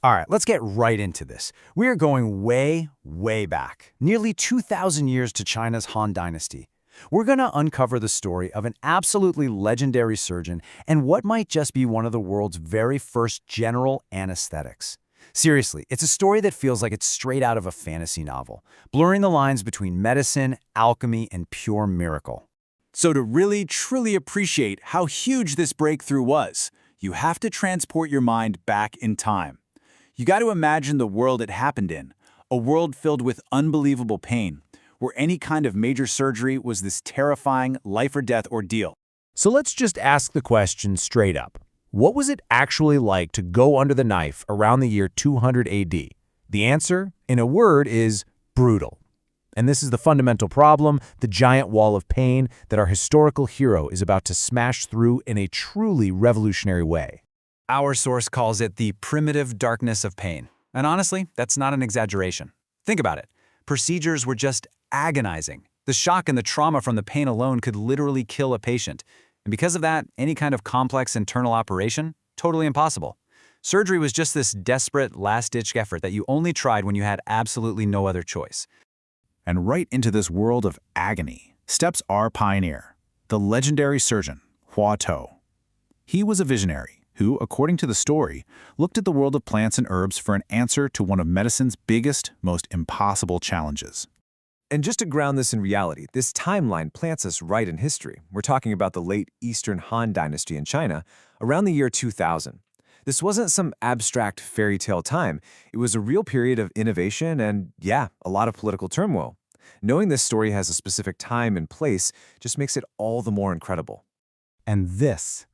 All right, let's get right into this. We are going way, way back, nearly 2,000 years to China's Han Dynasty. We're going to uncover the story of an absolutely legendary surgeon and what might just be one of the world's very first general anesthetics. Seriously, it's a story that feels like it's straight out of a fantasy novel, blurring the lines between medicine, alchemy, and pure miracle. So to really, truly appreciate how huge this breakthrough was, you have to transport your mind back in time. You got to imagine the world it happened in, a world filled with unbelievable pain, where any kind of major surgery was this terrifying life-or-death ordeal. So let's just ask the question straight up. What was it actually like to go under the knife around the year 200 AD? The answer, in a word, is brutal. And this is the fundamental problem, the giant wall of pain that our historical hero is about to smash through in a truly revolutionary way. Our source calls it the primitive darkness of pain. And honestly, that's not an exaggeration. Think about it. Procedures were just agonizing. The shock and the trauma from the pain alone could literally kill a patient. And because of that, any kind of complex internal operation, totally impossible. Surgery was just this desperate, last-ditch effort that you only tried when you had absolutely no other choice. And right into this world of agony steps our pioneer, the legendary surgeon, Hua Tuo. He was a visionary who, according to the story, looked at the world of plants and herbs for an answer to one of medicine's biggest, most impossible challenges. And just to ground this in reality, this timeline plants us right in history. We're talking about the late Eastern Han Dynasty in China, around the year 2000. This wasn't some abstract fairy tale time. It was a real period of innovation and, yeah, a lot of political turmoil. Knowing this story has a specific time and place just makes it all the more incredible. And this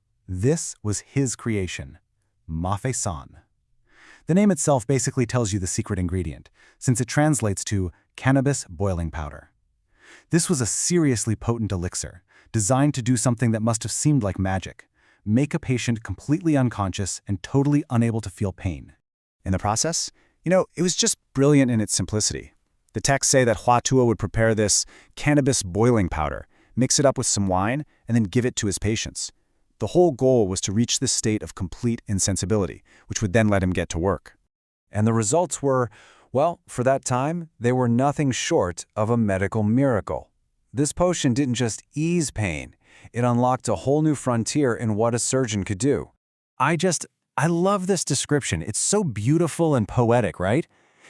was his creation, Mafeisan. The name itself basically tells you the secret ingredient, since it translates to cannabis boiling powder. This was a seriously potent elixir, designed to do something that must have seemed like magic, make a patient completely unconscious and totally unable to feel pain. In the process, it was just brilliant in its simplicity. The texts say that Hua Tuo would prepare this cannabis boiling powder, mix it up with some wine, and then give it to his patients. The whole goal was to reach this state of complete insensibility, which would then let him get to work. And the results were, well, for that time, they were nothing short of a medical miracle. This potion didn't just ease pain, it unlocked a whole new frontier in what a surgeon could do. I love this description. It's so beautiful and poetic, right?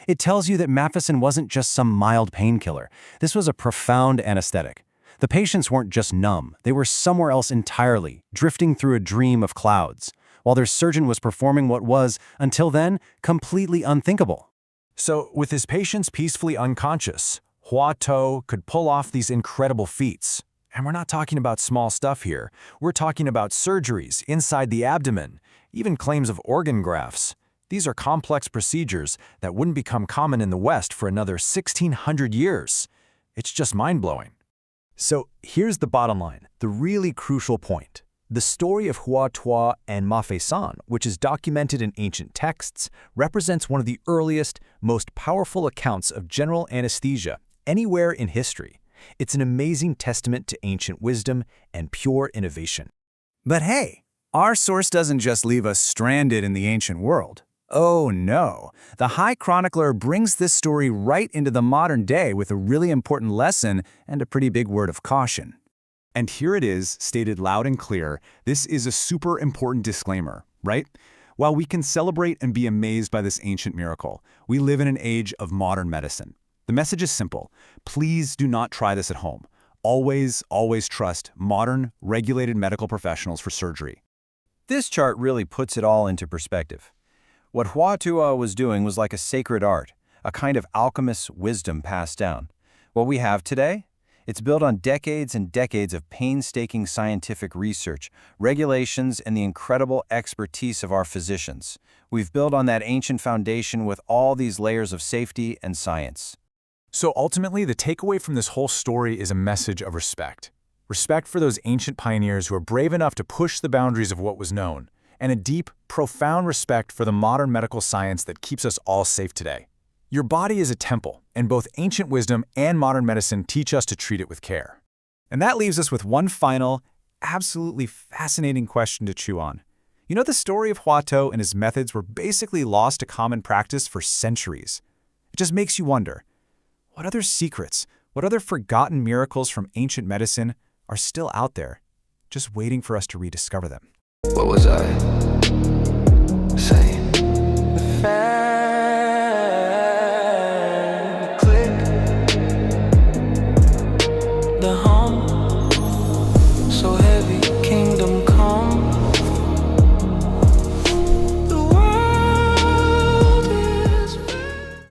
It tells you that Mafeisan wasn't just some mild painkiller. This was a profound anesthetic. The patients weren't just numb, they were somewhere else entirely, drifting through a dream of clouds, while their surgeon was performing what was, until then, completely unthinkable. So, with his patients peacefully unconscious, Hua Tuo could pull off these incredible feats. And we're not talking about small stuff here. We're talking about surgeries inside the abdomen, even claims of organ grafts. These are complex procedures that wouldn't become common in the West for another 1,600 years. It's just mind-blowing. So here's the bottom line, the really crucial point. The story of Hua Tuo and Mafeisan, which is documented in ancient texts, represents one of the earliest, most powerful accounts of general anesthesia anywhere in history. It's an amazing testament to ancient wisdom and pure innovation. But hey, our source doesn't just leave us stranded in the ancient world. Oh no, the High Chronicler brings this story right into the modern day with a really important lesson and a pretty big word of caution. And here it is, stated loud and clear. This is a super important disclaimer, right? While we can celebrate and be amazed by this ancient miracle, we live in an age of modern medicine. The message is simple. Please do not try this at home. Always, always trust modern, regulated medical professionals for surgery. This chart really puts it all into perspective. What Hua Tuo was doing was like a sacred art, a kind of alchemist's wisdom passed down. What we have today? It's built on decades and decades of painstaking scientific research, regulations, and the incredible expertise of our physicians. We've built on that ancient foundation with all these layers of safety and science. So ultimately, the takeaway from this whole story is a message of respect. Respect for those ancient pioneers who are brave enough to push the boundaries of what was known, and a deep, profound respect for the modern medical science that keeps us all safe today. Your body is a temple, and both ancient wisdom and modern medicine teach us to treat it with care. And that leaves us with one final, absolutely fascinating question to chew on. You know, the story of Hua Tuo and his methods were basically lost to common practice for centuries. It just makes you wonder, what other secrets, what other forgotten miracles from ancient medicine are still out there, just waiting for us to rediscover them? What was I saying?